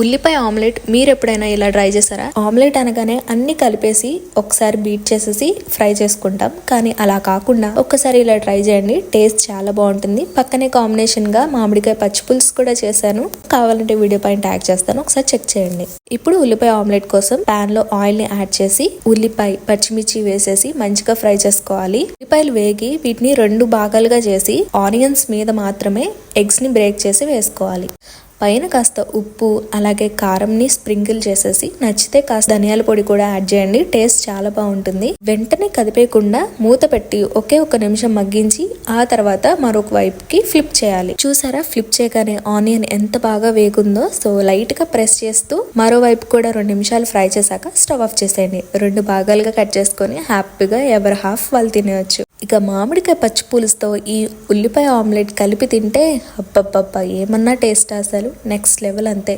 ఉల్లిపాయ ఆమ్లెట్ మీరు ఎప్పుడైనా ఇలా ట్రై చేశారా? ఆమ్లెట్ అనగానే అన్ని కలిపేసి ఒకసారి బీట్ చేసేసి ఫ్రై చేసుకుంటాం, కానీ అలా కాకుండా ఒక్కసారి ఇలా ట్రై చేయండి. టేస్ట్ చాలా బాగుంటుంది. పక్కనే కాంబినేషన్ గా మామిడికాయ పచ్చి పులుసు కూడా చేశాను, కావాలంటే వీడియో పైన ట్యాగ్ చేస్తాను, ఒకసారి చెక్ చేయండి. ఇప్పుడు ఉల్లిపాయ ఆమ్లెట్ కోసం పాన్ లో ఆయిల్ ని యాడ్ చేసి ఉల్లిపాయ పచ్చిమిర్చి వేసేసి మంచిగా ఫ్రై చేసుకోవాలి. ఉల్లిపాయలు వేగి వీటిని 2 భాగాలుగా చేసి ఆనియన్స్ మీద మాత్రమే ఎగ్స్ ని బ్రేక్ చేసి వేసుకోవాలి. పైన కాస్త ఉప్పు అలాగే కారంని స్ప్రింకిల్ చేసేసి నచ్చితే కాస్త ధనియాల పొడి కూడా యాడ్ చేయండి. టేస్ట్ చాలా బాగుంటుంది. వెంటనే కదిపేయకుండా మూత పెట్టి ఒకే 1 నిమిషం మగ్గించి ఆ తర్వాత మరొక వైపుకి ఫ్లిప్ చేయాలి. చూసారా, ఫ్లిప్ చేయగానే ఆనియన్ ఎంత బాగా వేగుందో. సో లైట్ గా ప్రెస్ చేస్తూ మరోవైపు కూడా 2 నిమిషాలు ఫ్రై చేశాక స్టవ్ ఆఫ్ చేసేయండి. 2 భాగాలుగా కట్ చేసుకొని హ్యాపీగా ఎవరి హాఫ్ వాళ్ళు తినేయచ్చు. ఇక మామిడికాయ పచ్చి పులుసుతో ఈ ఉల్లిపాయ ఆమ్లెట్ కలిపి తింటే అబ్బబ్బబ్బా ఏమన్నా టేస్ట్ అసలు నెక్స్ట్ లెవెల్ అంతే.